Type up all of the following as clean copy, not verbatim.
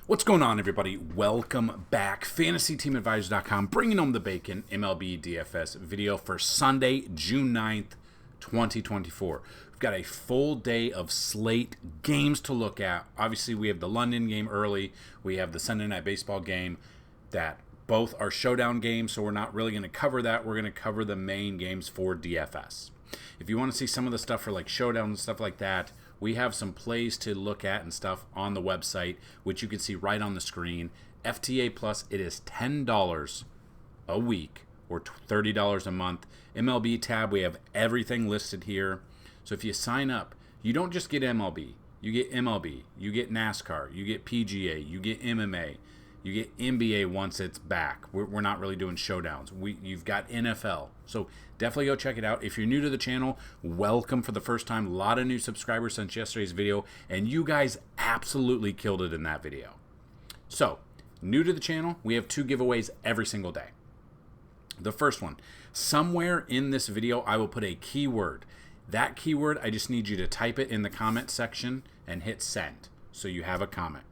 What's going on, everybody? Welcome back. FantasyTeamAdvisors.com, bringing home the bacon MLB DFS video for Sunday, June 9th, 2024. We've got a full day of slate games to look at. Obviously, we have the London game early. We have the Sunday Night Baseball game that both are showdown games, so we're not really going to cover that. We're going to cover the main games for DFS. If you want to see some of the stuff for like showdown and stuff like that, we have some plays to look at and stuff on the website, which you can see right on the screen. FTA Plus, it is $10 a week or $30 a month. MLB tab, we have everything listed here. So if you sign up, you don't just get MLB. You get MLB, you get NASCAR, you get PGA, you get MMA, you get NBA once it's back. We're not really doing showdowns. You've got NFL. So definitely go check it out. If you're new to the channel, welcome for the first time. A lot of new subscribers since yesterday's video, and you guys absolutely killed it in that video. So, new to the channel, we have 2 giveaways every single day. The first one, somewhere in this video, I will put a keyword. That keyword, I just need you to type it in the comment section and hit send, so you have a comment.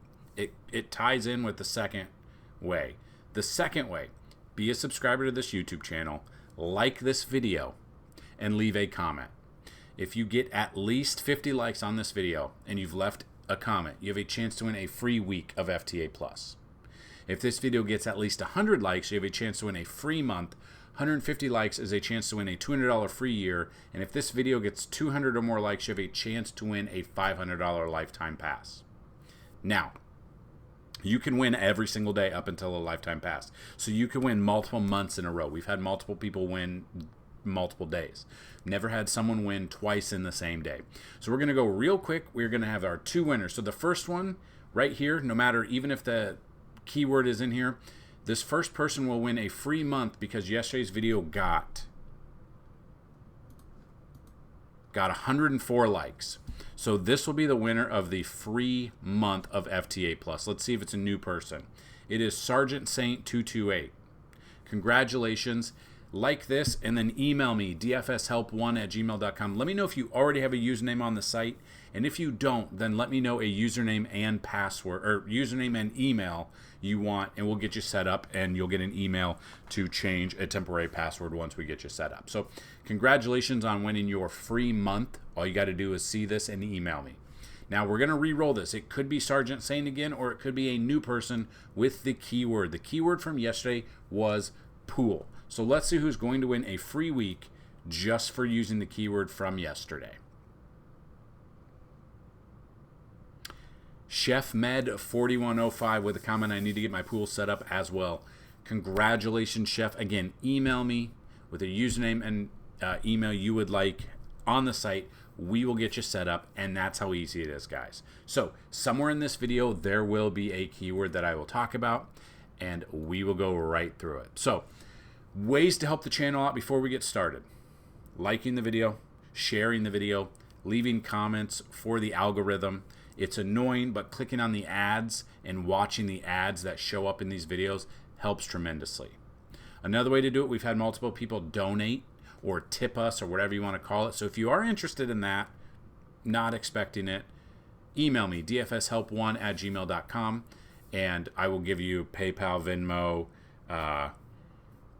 It ties in with the second way. The second way, be a subscriber to this YouTube channel, like this video, and leave a comment. If you get at least 50 likes on this video and you've left a comment, you have a chance to win a free week of FTA Plus. If this video gets at least 100 likes, you have a chance to win a free month. 150 likes is a chance to win a $200 free year. And if this video gets 200 or more likes, you have a chance to win a $500 lifetime pass. Now, you can win every single day up until a lifetime pass. So you can win multiple months in a row. We've had multiple people win multiple days. Never had someone win twice in the same day. So we're going to go real quick. We're going to have our 2 winners. So the first one right here, no matter, even if the keyword is in here, this first person will win a free month because yesterday's video got 104 likes. So this will be the winner of the free month of FTA Plus. Let's see if it's a new person. It is Sergeant Saint 228. Congratulations. Like this and then email me, dfshelp1@gmail.com. Let me know if you already have a username on the site. And if you don't, then let me know a username and password, or username and email you want, and we'll get you set up, and you'll get an email to change a temporary password once we get you set up. So congratulations on winning your free month. All you got to do is see this and email me. Now we're going to re-roll this. It could be Sergeant Saint again, or it could be a new person with the keyword. The keyword from yesterday was pool. So let's see who's going to win a free week just for using the keyword from yesterday. Chef Med 4105 with a comment, I need to get my pool set up as well. Congratulations, Chef. Again, email me with a username and email you would like on the site. We will get you set up, and that's how easy it is, guys. So somewhere in this video, there will be a keyword that I will talk about, and we will go right through it. So ways to help the channel out before we get started: liking the video, sharing the video, leaving comments for the algorithm. It's annoying, but clicking on the ads and watching the ads that show up in these videos helps tremendously. Another way to do it, we've had multiple people donate or tip us or whatever you want to call it. So if you are interested in that, not expecting it, email me, dfshelp1@gmail.com, and I will give you PayPal, Venmo,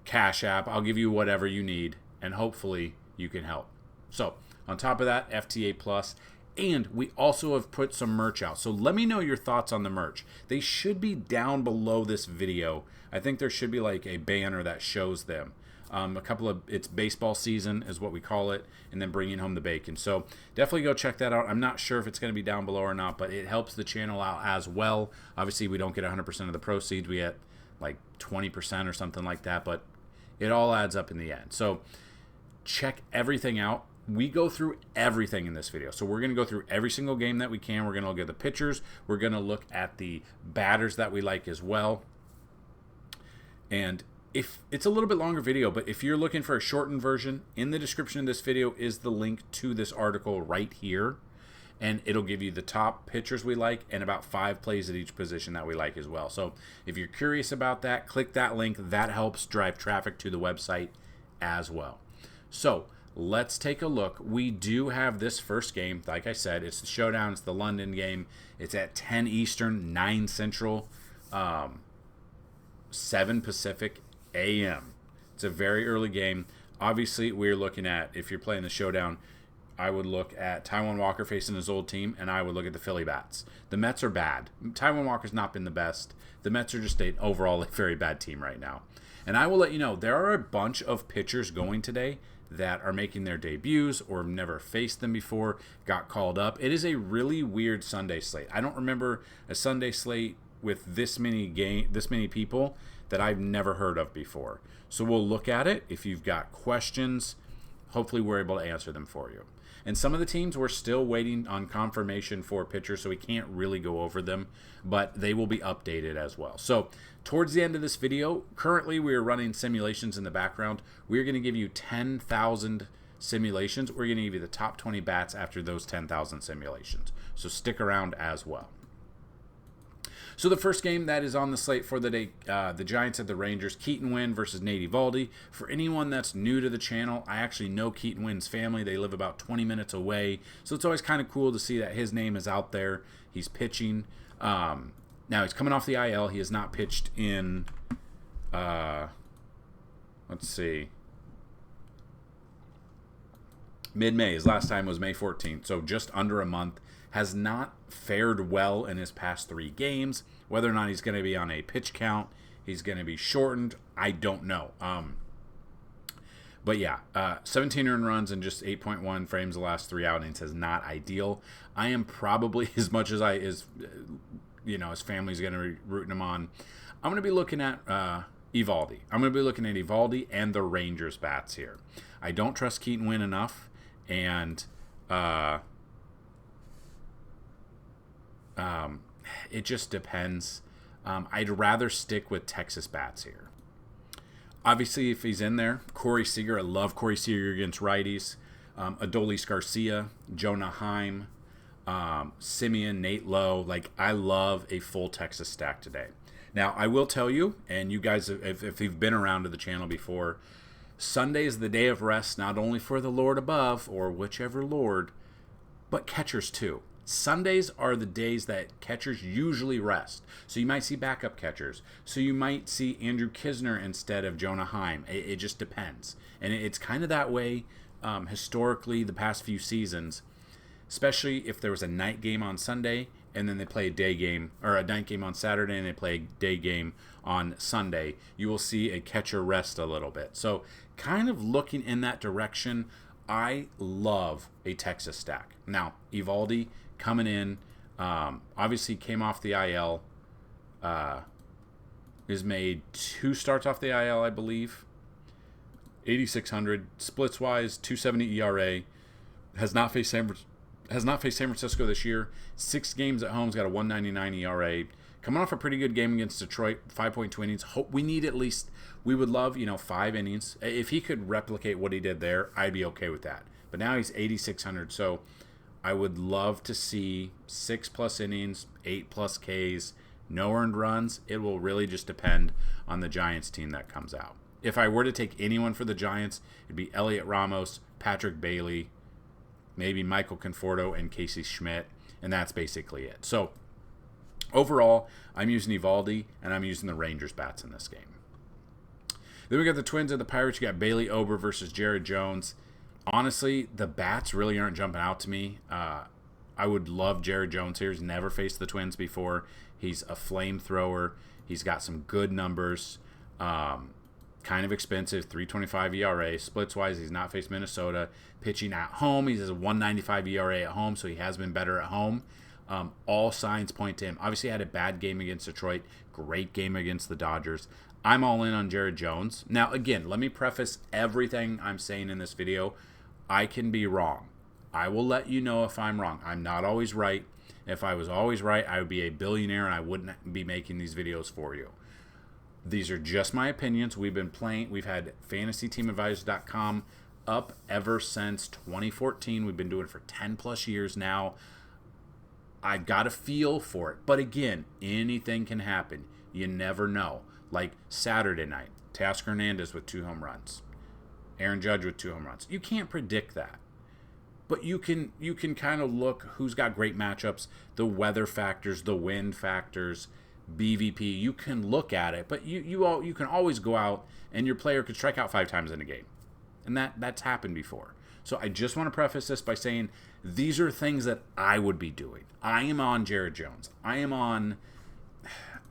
CashApp. I'll give you whatever you need, and hopefully you can help. So on top of that, FTA Plus. And we also have put some merch out. So let me know your thoughts on the merch. They should be down below this video. I think there should be like a banner that shows them. It's baseball season is what we call it, and then bringing home the bacon. So definitely go check that out. I'm not sure if it's going to be down below or not, but it helps the channel out as well. Obviously, we don't get 100% of the proceeds. We get like 20% or something like that, but it all adds up in the end. So check everything out. We go through everything in this video. So we're going to go through every single game that we can. We're going to look at the pitchers. We're going to look at the batters that we like as well. And if it's a little bit longer video, but if you're looking for a shortened version, in the description of this video is the link to this article right here. And it'll give you the top pitchers we like and about 5 plays at each position that we like as well. So if you're curious about that, click that link. That helps drive traffic to the website as well. So let's take a look. We do have this first game. Like I said, it's the showdown. It's the London game. It's at 10 Eastern, 9 Central, 7 Pacific a.m. It's a very early game. Obviously, we're looking at, if you're playing the showdown, I would look at Taijuan Walker facing his old team, and I would look at the Philly Bats. The Mets are bad. Taijuan Walker's not been the best. The Mets are just overall a very bad team right now. And I will let you know, there are a bunch of pitchers going today that are making their debuts or never faced them before, got called up. It is a really weird Sunday slate. I don't remember a Sunday slate with this many people that I've never heard of before. So we'll look at it. If you've got questions, hopefully we're able to answer them for you. And some of the teams, we're still waiting on confirmation for pitchers, so we can't really go over them, but they will be updated as well. So towards the end of this video, currently we are running simulations in the background. We're going to give you 10,000 simulations. We're going to give you the top 20 bats after those 10,000 simulations. So stick around as well. So the first game that is on the slate for the day, the Giants at the Rangers, Keaton Winn versus Nate Eovaldi. For anyone that's new to the channel, I actually know Keaton Winn's family. They live about 20 minutes away, so it's always kind of cool to see that his name is out there. He's pitching. Now, he's coming off the IL. He has not pitched in, let's see, mid-May. His last time was May 14th, so just under a month. Has not fared well in his past 3 games. Whether or not he's going to be on a pitch count, he's going to be shortened, I don't know. But yeah, 17 earned runs and just 8.1 frames the last 3 outings is not ideal. I am probably, as much as his family's going to be rooting him on, I'm going to be looking at Eovaldi. I'm going to be looking at Eovaldi and the Rangers bats here. I don't trust Keaton Winn enough, and it just depends. I'd rather stick with Texas bats here. Obviously, if he's in there, Corey Seager. I love Corey Seager against righties. Adolis Garcia, Jonah Heim, Simeon, Nate Lowe. I love a full Texas stack today. Now, I will tell you, and you guys, if you've been around to the channel before, Sunday is the day of rest, not only for the Lord above, or whichever Lord, but catchers too. Sundays are the days that catchers usually rest. So you might see backup catchers. So you might see Andrew Kisner instead of Jonah Heim. It just depends. And it's kind of that way historically the past few seasons, especially if there was a night game on Sunday and then they play a day game, or a night game on Saturday and they play a day game on Sunday. You will see a catcher rest a little bit. So kind of looking in that direction, I love a Texas stack. Now, Eovaldi coming in, obviously came off the IL, has made 2 starts off the IL, I believe. 8,600 splits wise, 2.70 ERA. Has not faced San Francisco this year. 6 games at home, has got a 1.99 ERA. Coming off a pretty good game against Detroit, 5.2 innings. We would love 5 innings. If he could replicate what he did there, I'd be okay with that. But now he's 8,600, so I would love to see 6+ innings, 8+ Ks, no earned runs. It will really just depend on the Giants team that comes out. If I were to take anyone for the Giants, it'd be Elliot Ramos, Patrick Bailey, maybe Michael Conforto, and Casey Schmidt, and that's basically it. So overall, I'm using Eovaldi, and I'm using the Rangers bats in this game. Then we got the Twins and the Pirates. You got Bailey Ober versus Jared Jones. Honestly, the bats really aren't jumping out to me. I would love Jared Jones here. He's never faced the Twins before. He's a flamethrower. He's got some good numbers. Kind of expensive, 3.25 ERA. Splits-wise, he's not faced Minnesota. Pitching at home, he has a 1.95 ERA at home, so he has been better at home. All signs point to him. Obviously, had a bad game against Detroit. Great game against the Dodgers. I'm all in on Jared Jones. Now, again, let me preface everything I'm saying in this video. I can be wrong. I will let you know if I'm wrong. I'm not always right. If I was always right, I would be a billionaire and I wouldn't be making these videos for you. These are just my opinions. We've had FantasyTeamAdvisors.com up ever since 2014. We've been doing it for 10 plus years now. I got a feel for it. But again, anything can happen. You never know. Like Saturday night, Teoscar Hernandez with 2 home runs. Aaron Judge with 2 home runs. You can't predict that. But you can kind of look who's got great matchups, the weather factors, the wind factors, BVP. You can look at it, but you can always go out and your player could strike out 5 times in a game. And that's happened before. So I just want to preface this by saying these are things that I would be doing. I am on Jared Jones. I'm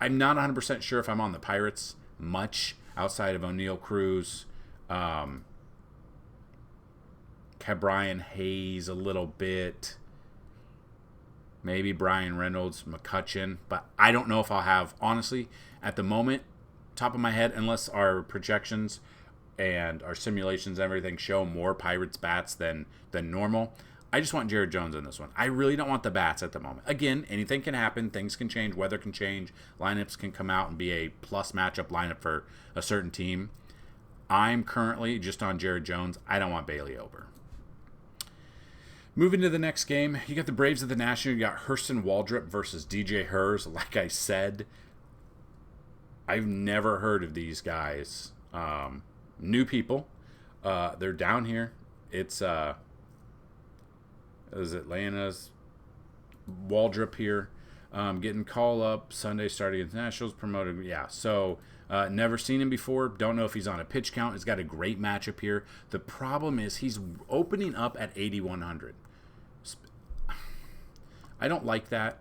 not 100% sure if I'm on the Pirates much outside of O'Neal Cruz, Brian Hayes a little bit, maybe Brian Reynolds, McCutchen, but I don't know if I'll have, honestly, at the moment, top of my head, unless our projections and our simulations and everything show more Pirates bats than normal. I just want Jared Jones in this one. I really don't want the bats at the moment. Again, anything can happen. Things can change. Weather can change. Lineups can come out and be a plus matchup lineup for a certain team. I'm currently just on Jared Jones. I don't want Bailey Ober. Moving to the next game, you got the Braves at the National. You got Hurston Waldrep versus DJ Hers. Like I said, I've never heard of these guys. New people. They're down here. It's Atlanta's Waldrep here. Getting call up Sunday starting against Nationals, promoted. Yeah, so never seen him before. Don't know if he's on a pitch count. He's got a great matchup here. The problem is he's opening up at 8,100. I don't like that.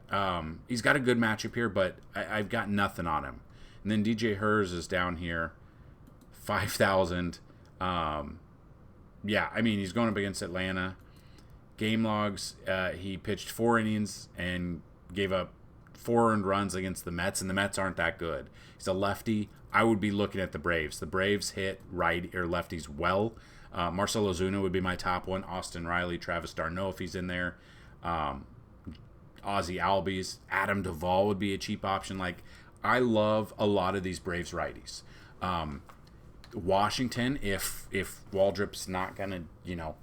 He's got a good matchup here, but I've got nothing on him. And then DJ Hers is down here, 5,000. Yeah, I mean, he's going up against Atlanta. Game logs, he pitched 4 innings and gave up 4 earned runs against the Mets, and the Mets aren't that good. He's a lefty. I would be looking at the Braves. The Braves hit right or lefties well. Marcell Ozuna would be my top one. Austin Riley, Travis d'Arnaud if he's in there. Ozzie Albies, Adam Duvall would be a cheap option. Like, I love a lot of these Braves righties. Washington, if Waldrop's not gonna,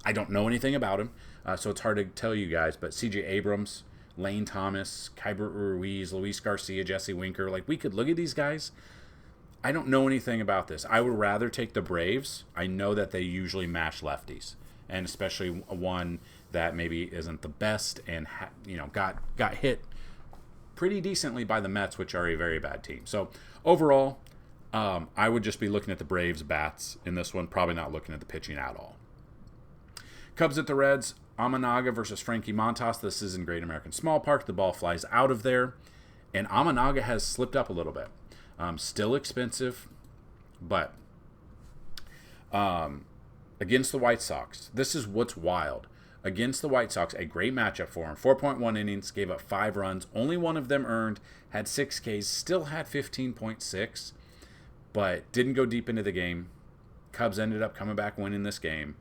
I don't know anything about him, so it's hard to tell you guys. But C.J. Abrams, Lane Thomas, Keibert Ruiz, Luis Garcia, Jesse Winker, like, we could look at these guys. I don't know anything about this. I would rather take the Braves. I know that they usually match lefties, and especially one that maybe isn't the best and got hit pretty decently by the Mets, which are a very bad team. So overall, I would just be looking at the Braves bats in this one, probably not looking at the pitching at all. Cubs at the Reds, Amanaga versus Frankie Montas. This is in Great American Small Park. The ball flies out of there, and Amanaga has slipped up a little bit. Still expensive, but against the White Sox, this is what's wild. Against the White Sox, a great matchup for him. 4.1 innings, gave up 5 runs. Only one of them earned, had 6 Ks, still had 15.6, but didn't go deep into the game. Cubs ended up coming back winning this game.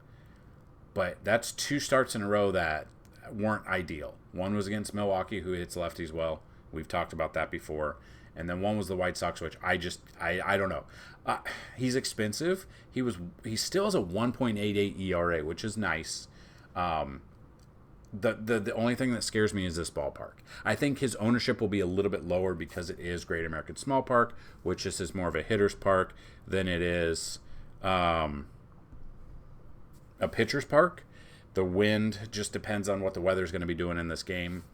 But that's 2 starts in a row that weren't ideal. One was against Milwaukee, who hits lefties well. We've talked about that before. And then one was the White Sox, which I don't know. He's expensive. He still has a 1.88 ERA, which is nice. The only thing that scares me is this ballpark. I think his ownership will be a little bit lower because it is Great American Small Park, which is more of a hitter's park than it is a pitcher's park. The wind just depends on what the weather's going to be doing in this game.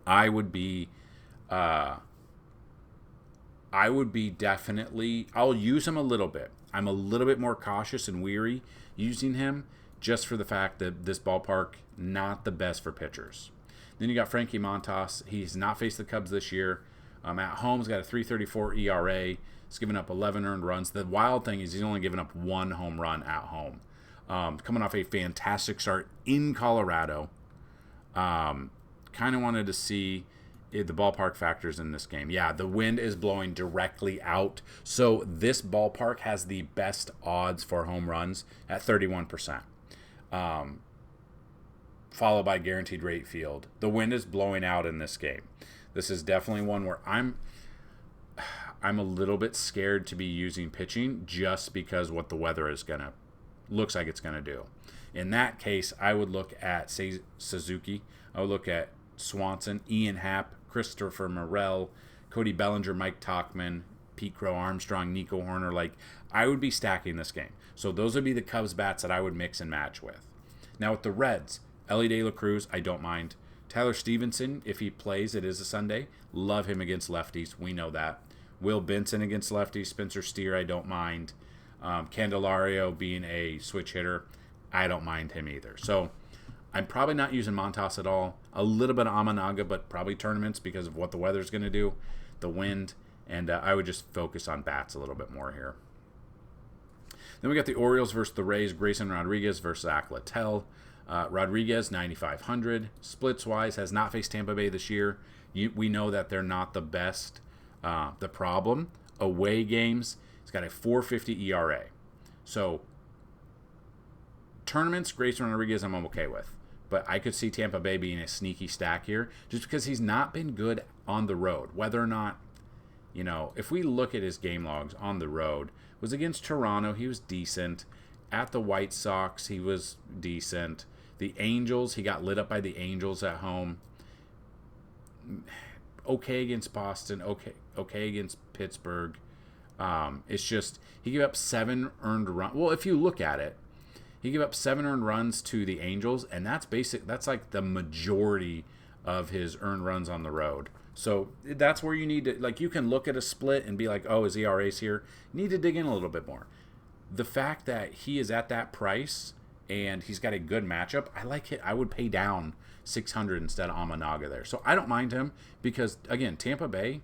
I would be definitely, I'll use him a little bit. I'm a little bit more cautious and weary using him just for the fact that this ballpark, not the best for pitchers. Then you got Frankie Montas. He's not faced the Cubs this year. At home, he's got a 3.34 ERA. He's given up 11 earned runs. The wild thing is he's only given up 1 home run at home. Coming off a fantastic start in Colorado. Kind of wanted to see the ballpark factors in this game. Yeah, the wind is blowing directly out. So this ballpark has the best odds for home runs at 31%. Followed by guaranteed rate field. The wind is blowing out in this game. This is definitely one where I'm a little bit scared to be using pitching just because what the weather is looks like it's gonna do. In that case, I would look at, say, Suzuki. I would look at Swanson, Ian Happ, Christopher Morel, Cody Bellinger, Mike Tauchman, Pete Crow Armstrong, Nico Horner. Like, I would be stacking this game. So those would be the Cubs bats that I would mix and match with. Now with the Reds, Ellie De La Cruz, I don't mind. Tyler Stevenson, if he plays, it is a Sunday. Love him against lefties. We know that. Will Benson against lefties. Spencer Steer, I don't mind. Candelario being a switch hitter, I don't mind him either. So I'm probably not using Montas at all. A little bit of Amanaga, but probably tournaments because of what the weather's going to do, the wind, and I would just focus on bats a little bit more here. Then we got the Orioles versus the Rays. Grayson Rodriguez versus Zach Littell. Rodriguez, 9,500. Splits-wise, has not faced Tampa Bay this year. We know that they're not the best. The problem, away games, he's got a 4.50 ERA. So tournaments, Grayson Rodriguez, I'm okay with. But I could see Tampa Bay being a sneaky stack here just because he's not been good on the road. Whether or not, if we look at his game logs on the road, was against Toronto, he was decent. At the White Sox, he was decent. The Angels, he got lit up by the Angels at home. Okay against Boston, okay against Pittsburgh. It's just, he gave up 7 earned runs. Well, if you look at it, he gave up 7 earned runs to the Angels, and that's like the majority of his earned runs on the road. So that's where you need to, like, you can look at a split and be like, oh, his ERA's here. You need to dig in a little bit more. The fact that he is at that price and he's got a good matchup, I like it. I would pay down 600 instead of Amanaga there. So I don't mind him because, again, Tampa Bay,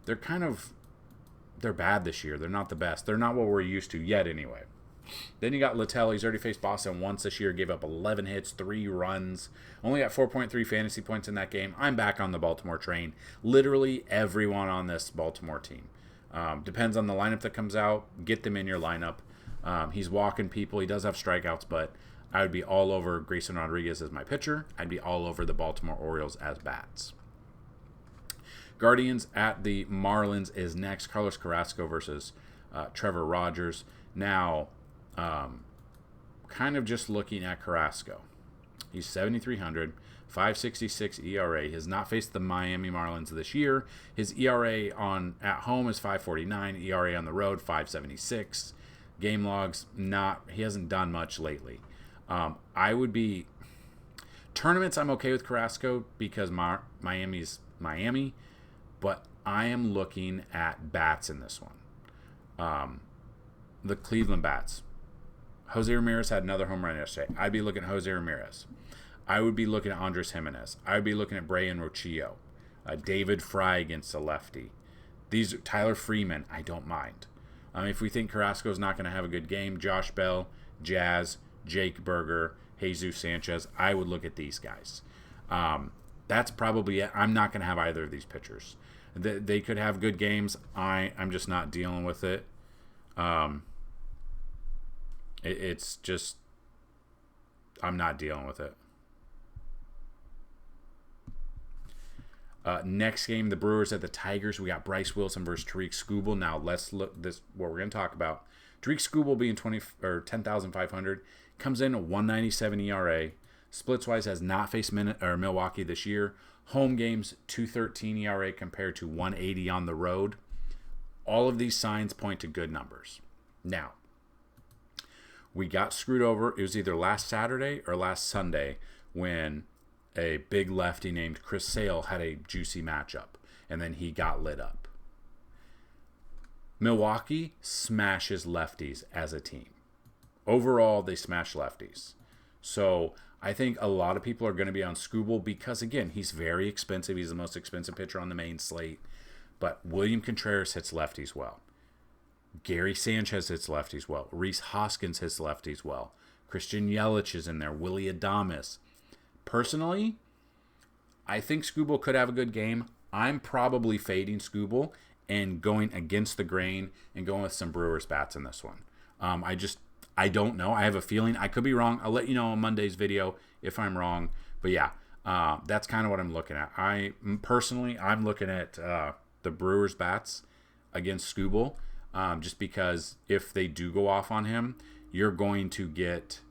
they're bad this year. They're not the best. They're not what we're used to yet anyway. Then you got Littell. He's already faced Boston once this year. Gave up 11 hits, 3 runs. Only got 4.3 fantasy points in that game. I'm back on the Baltimore train. Literally everyone on this Baltimore team. Depends on the lineup that comes out. Get them in your lineup. He's walking people. He does have strikeouts, but I would be all over Grayson Rodriguez as my pitcher. I'd be all over the Baltimore Orioles as bats. Guardians at the Marlins is next. Carlos Carrasco versus Trevor Rogers. Now, kind of just looking at Carrasco. He's 7,300, 5.66 ERA. He has not faced the Miami Marlins this year. His ERA at home is 5.49. ERA on the road, 5.76. Game logs, he hasn't done much lately. I would be tournaments. I'm okay with Carrasco because Miami's Miami, but I am looking at bats in this one. The Cleveland bats. Jose Ramirez had another home run yesterday. I'd be looking at Jose Ramirez. I would be looking at Andres Jimenez. I would be looking at Brian Rocchio. David Fry against a lefty. Tyler Freeman, I don't mind. If we think Carrasco's not going to have a good game, Josh Bell, Jazz, Jake Berger, Jesus Sanchez, I would look at these guys. That's probably it. I'm not going to have either of these pitchers. They could have good games. I'm just not dealing with it. It's just, I'm not dealing with it. Next game, the Brewers at the Tigers. We got Bryce Wilson versus Tariq Skubal. Now let's look this. What we're going to talk about. Tariq Skubal being 10,500 comes in at 197 ERA. Splits wise has not faced Milwaukee this year. Home games 213 ERA compared to 180 on the road. All of these signs point to good numbers. Now, we got screwed over. It was either last Saturday or last Sunday when a big lefty named Chris Sale had a juicy matchup, and then he got lit up. Milwaukee smashes lefties as a team. Overall, they smash lefties. So I think a lot of people are going to be on Skubal because, again, he's very expensive. He's the most expensive pitcher on the main slate. But William Contreras hits lefties well. Gary Sanchez hits lefties well. Rhys Hoskins hits lefties well. Christian Yelich is in there. Willie Adames. Personally, I think Skubal could have a good game. I'm probably fading Skubal and going against the grain and going with some Brewers bats in this one. I don't know. I have a feeling. I could be wrong. I'll let you know on Monday's video if I'm wrong. But yeah, that's kind of what I'm looking at. I'm looking at the Brewers bats against Skubal just because if they do go off on him, you're going to get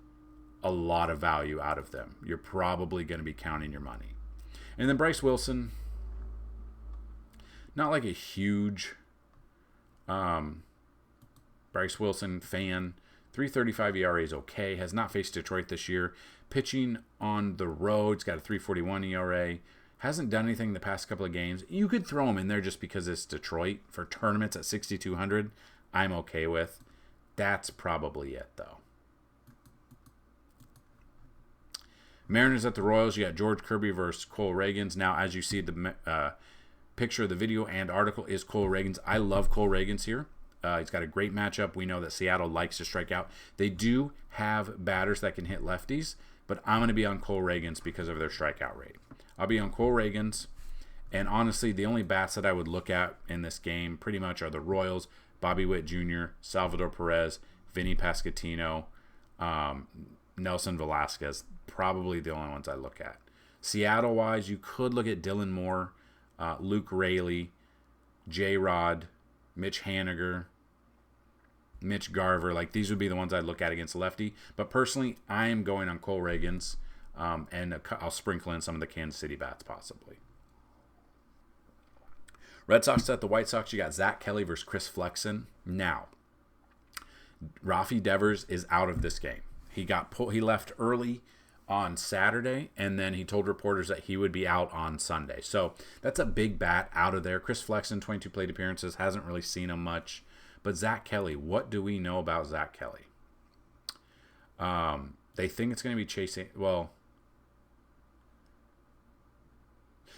a lot of value out of them. You're probably going to be counting your money. And then Bryce Wilson, not like a huge Bryce Wilson, fan. 3.35 ERA is okay. Has not faced Detroit this year. Pitching on the road, he's got a 3.41 ERA. Hasn't done anything the past couple of games. You could throw him in there just because it's Detroit. For tournaments at 6,200, I'm okay with. That's probably it, though. Mariners at the Royals. You got George Kirby versus Cole Ragans. Now, as you see, the picture of the video and article is Cole Ragans. I love Cole Ragans here. He's got a great matchup. We know that Seattle likes to strike out. They do have batters that can hit lefties, but I'm going to be on Cole Ragans because of their strikeout rate. I'll be on Cole Ragans, and honestly, the only bats that I would look at in this game pretty much are the Royals, Bobby Witt Jr., Salvador Perez, Vinny Pasquantino, Nelson Velasquez. Probably the only ones I look at. Seattle-wise, you could look at Dylan Moore, Luke Raley, J-Rod, Mitch Haniger, Mitch Garver. Like, these would be the ones I'd look at against lefty. But personally, I am going on Cole Ragans, and I'll sprinkle in some of the Kansas City bats possibly. Red Sox at the White Sox. You got Zach Kelly versus Chris Flexen. Now, Rafi Devers is out of this game. He left early on Saturday, and then he told reporters that he would be out on Sunday. So that's a big bat out of there. Chris Flexen, 22 plate appearances, hasn't really seen him much. But Zach Kelly, what do we know about Zach Kelly? They think it's going to be Chase. Well,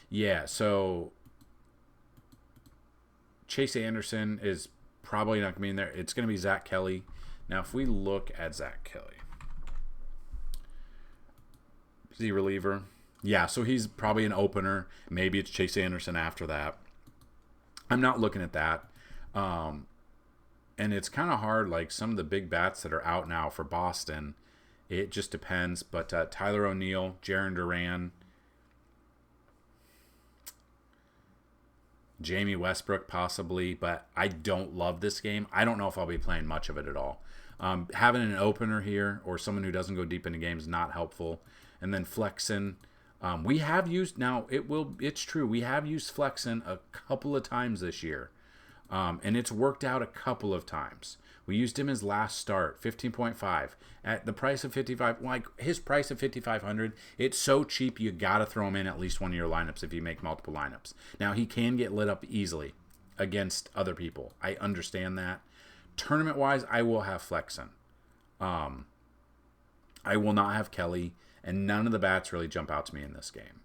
yeah, so Chase Anderson is probably not going to be in there. It's going to be Zach Kelly. Now, if we look at Zach Kelly, is he a reliever? Yeah, so he's probably an opener. Maybe it's Chase Anderson after that. I'm not looking at that. And it's kind of hard, like some of the big bats that are out now for Boston. It just depends. But Tyler O'Neill, Jarren Duran, Jamie Westbrook possibly. But I don't love this game. I don't know if I'll be playing much of it at all. Having an opener here or someone who doesn't go deep into games is not helpful. And then Flexen, we have used, now it's true, we have used Flexen a couple of times this year. And it's worked out a couple of times. We used him his last start, 15.5. At the price of 55, like his price of 5,500, it's so cheap you got to throw him in at least one of your lineups if you make multiple lineups. Now, he can get lit up easily against other people. I understand that. Tournament-wise, I will have Flexen. I will not have Kelly. And none of the bats really jump out to me in this game.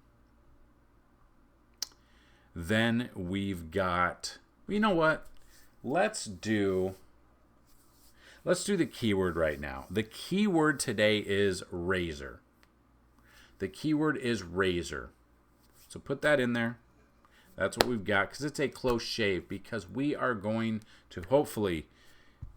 Then we've got, you know what? Let's do the keyword right now. The keyword today is razor. The keyword is razor. So put that in there. That's what we've got because it's a close shave because we are going to hopefully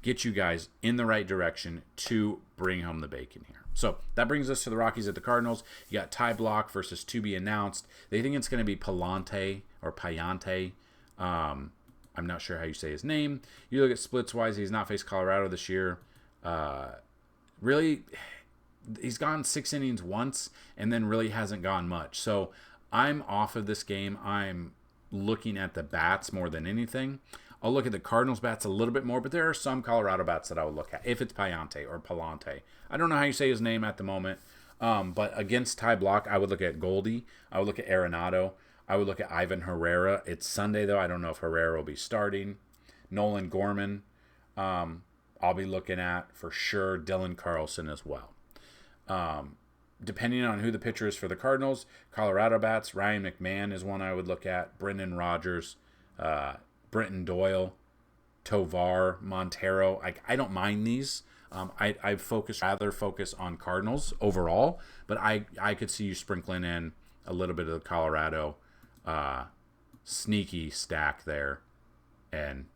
get you guys in the right direction to bring home the bacon here. So that brings us to the Rockies at the Cardinals. You got Ty Block versus to be announced. They think it's going to be Palante or Payante. I'm not sure how you say his name. You look at splits-wise, he's not faced Colorado this year. Really, he's gone 6 innings once and then really hasn't gone much. So I'm off of this game. I'm looking at the bats more than anything. I'll look at the Cardinals bats a little bit more, but there are some Colorado bats that I would look at, if it's Payante or Palante. I don't know how you say his name at the moment, but against Ty Block, I would look at Goldie. I would look at Arenado. I would look at Ivan Herrera. It's Sunday, though. I don't know if Herrera will be starting. Nolan Gorman, I'll be looking at for sure. Dylan Carlson as well. Depending on who the pitcher is for the Cardinals, Colorado bats, Ryan McMahon is one I would look at. Brendan Rodgers, Brenton Doyle, Tovar, Montero. I don't mind these. I rather focus on Cardinals overall, but I could see you sprinkling in a little bit of the Colorado sneaky stack there and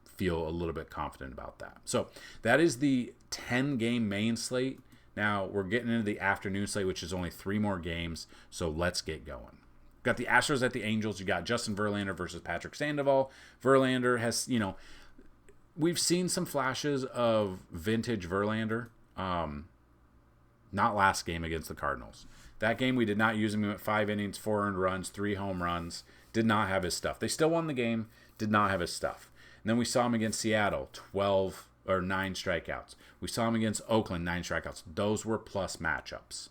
feel a little bit confident about that. So that is the 10-game main slate. Now we're getting into the afternoon slate, which is only 3 more games, so let's get going. Got the Astros at the Angels. You got Justin Verlander versus Patrick Sandoval. Verlander has, we've seen some flashes of vintage Verlander. Not last game against the Cardinals. That game we did not use him. He went 5 innings, 4 earned runs, 3 home runs. Did not have his stuff. They still won the game. Did not have his stuff. And then we saw him against Seattle, 12 or 9 strikeouts. We saw him against Oakland, 9 strikeouts. Those were plus matchups.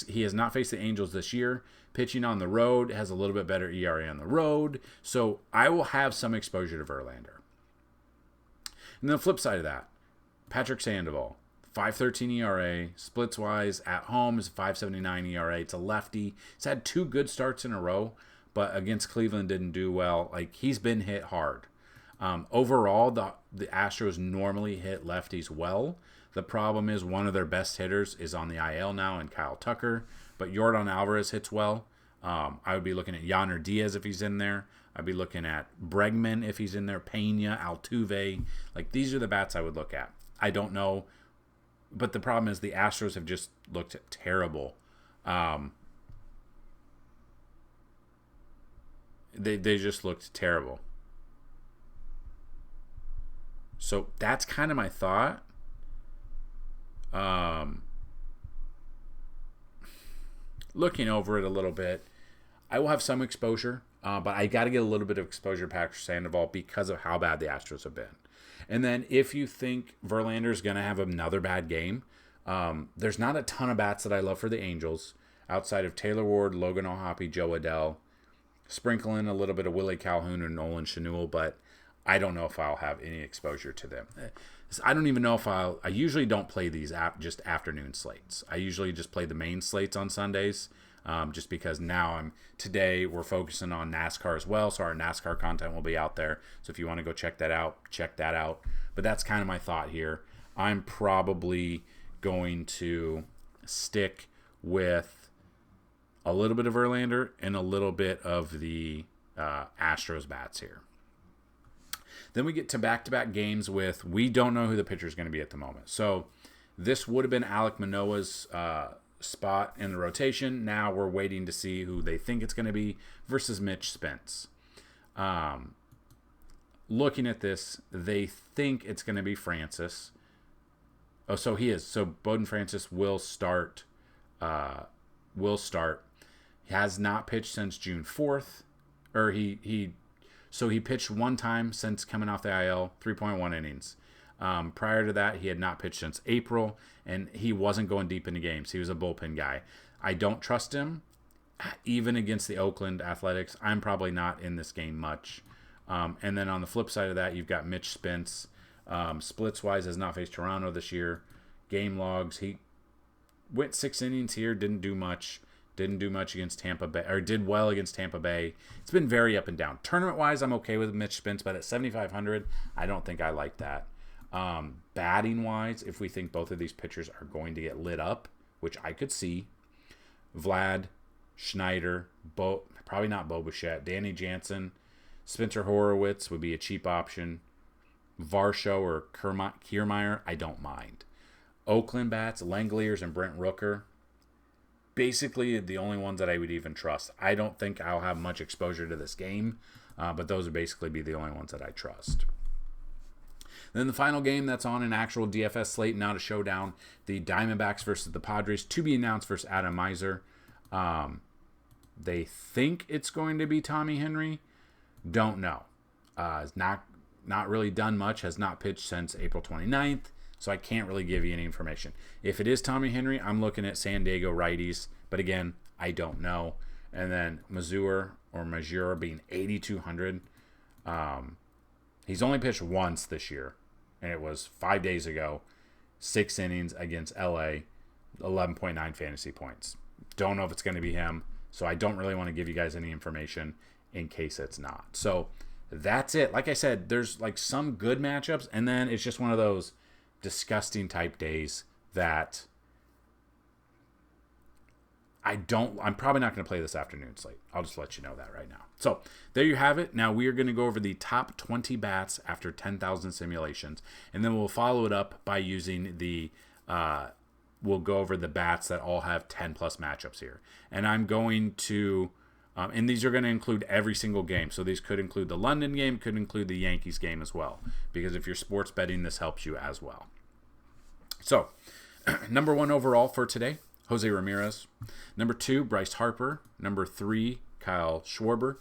He has not faced the Angels this year. Pitching on the road, has a little bit better ERA on the road. So I will have some exposure to Verlander. And then the flip side of that, Patrick Sandoval, 5.13 ERA, splits-wise at home is 5.79 ERA. It's a lefty. He's had 2 good starts in a row, but against Cleveland didn't do well. Like, he's been hit hard. Overall, the Astros normally hit lefties well. The problem is one of their best hitters is on the IL now, and Kyle Tucker. But Yordan Alvarez hits well. I would be looking at Yainer Diaz if he's in there. I'd be looking at Bregman if he's in there. Pena, Altuve. Like, these are the bats I would look at. I don't know. But the problem is the Astros have just looked terrible. They just looked terrible. So that's kind of my thought. Looking over it a little bit, I will have some exposure, but I got to get a little bit of exposure to Patrick Sandoval because of how bad the Astros have been. And then if you think Verlander is going to have another bad game, there's not a ton of bats that I love for the Angels outside of Taylor Ward, Logan O'Hoppe, Joe Adell. Sprinkle in a little bit of Willie Calhoun and Nolan Schanuel, but I don't know if I'll have any exposure to them. I don't even know if I usually don't play these just afternoon slates. I usually just play the main slates on Sundays, just because now today we're focusing on NASCAR as well, so our NASCAR content will be out there. So if you want to go check that out, check that out. But that's kind of my thought here. I'm probably going to stick with a little bit of Verlander and a little bit of the Astros bats here. Then we get to back-to-back games with, we don't know who the pitcher is going to be at the moment. So this would have been Alek Manoah's spot in the rotation. Now we're waiting to see who they think it's going to be versus Mitch Spence. Looking at this, they think it's going to be Francis. Oh, so he is. So Bowden Francis will start. He has not pitched since June 4th. Or So he pitched one time since coming off the IL, 3.1 innings. Prior to that, he had not pitched since April, and he wasn't going deep into games. He was a bullpen guy. I don't trust him, even against the Oakland Athletics. I'm probably not in this game much. And then on the flip side of that, you've got Mitch Spence. Splits-wise, has not faced Toronto this year. Game logs, he went 6 innings here, didn't do much. Didn't do much against Tampa Bay, or did well against Tampa Bay. It's been very up and down. Tournament-wise, I'm okay with Mitch Spence, but at 7,500, I don't think I like that. Batting-wise, if we think both of these pitchers are going to get lit up, which I could see, Vlad, Schneider, probably not Bo Bichette, Danny Jansen, Spencer Horowitz would be a cheap option. Varsho or Kiermaier, I don't mind. Oakland bats, Langeliers and Brent Rooker, basically the only ones that I would even trust. I don't think I'll have much exposure to this game, but those would basically be the only ones that I trust. Then the final game that's on an actual DFS slate, not a showdown, the Diamondbacks versus the Padres, to be announced versus Adam Miser. They think it's going to be Tommy Henry. Don't know. Has not really done much, has not pitched since April 29th. So I can't really give you any information. If it is Tommy Henry, I'm looking at San Diego righties. But again, I don't know. And then Mazur being 8,200. He's only pitched once this year. And it was 5 days ago. 6 innings against LA. 11.9 fantasy points. Don't know if it's going to be him. So I don't really want to give you guys any information in case it's not. So that's it. Like I said, there's like some good matchups. And then it's just one of those disgusting type days that I'm probably not going to play this afternoon slate. I'll just let you know that right now. So there you have it. Now we are going to go over the top 20 bats after 10,000 simulations, and then we'll follow it up by using we'll go over the bats that all have 10 plus matchups here. And I'm going to, and these are going to include every single game. So these could include the London game, could include the Yankees game as well, because if you're sports betting, this helps you as well. So, number 1 overall for today, Jose Ramirez. Number 2, Bryce Harper. Number 3, Kyle Schwarber.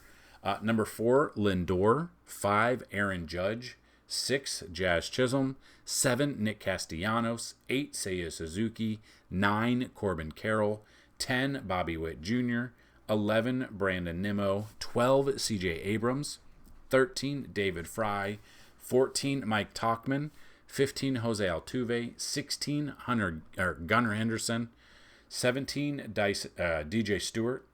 Number 4, Lindor. 5, Aaron Judge. 6, Jazz Chisholm. 7, Nick Castellanos. 8, Seiya Suzuki. 9, Corbin Carroll. 10, Bobby Witt Jr. 11, Brandon Nimmo. 12, C.J. Abrams. 13, David Fry. 14, Mike Tauchman. 15, Jose Altuve. 16, Gunnar Henderson. 17, DJ Stewart.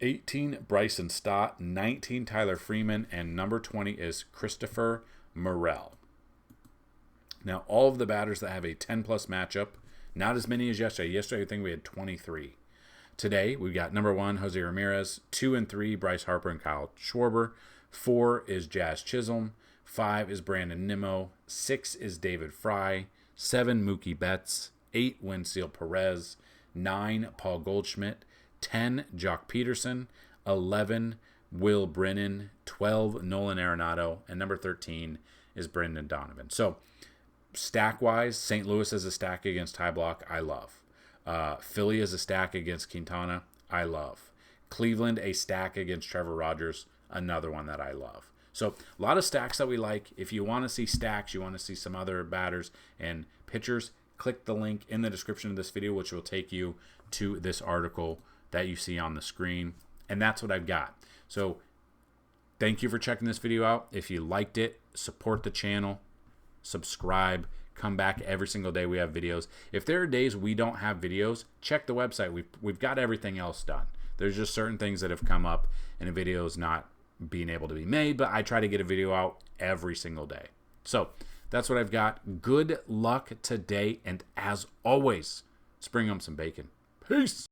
18, Bryson Stott. 19, Tyler Freeman. And number 20 is Christopher Morel. Now, all of the batters that have a 10-plus matchup, not as many as yesterday. Yesterday, I think we had 23. Today, we've got number 1, Jose Ramirez. 2 and 3, Bryce Harper and Kyle Schwarber. 4 is Jazz Chisholm. 5 is Brandon Nimmo. 6 is David Fry. 7, Mookie Betts. 8, Wenzel Perez. 9, Paul Goldschmidt. 10, Jock Peterson. 11, Will Brennan. 12, Nolan Arenado. And number 13 is Brendan Donovan. So, stack-wise, St. Louis as a stack against Ty Block, I love. Philly as a stack against Quintana, I love. Cleveland, a stack against Trevor Rogers, another one that I love. So, a lot of stacks that we like. If you want to see stacks, you want to see some other batters and pitchers, click the link in the description of this video, which will take you to this article that you see on the screen. And that's what I've got. So, thank you for checking this video out. If you liked it, support the channel, subscribe, come back every single day. We have videos. If there are days we don't have videos, check the website. We've got everything else done. There's just certain things that have come up and a video is not being able to be made, but I try to get a video out every single day. So that's what I've got. Good luck today, and as always, spring 'em some bacon. Peace.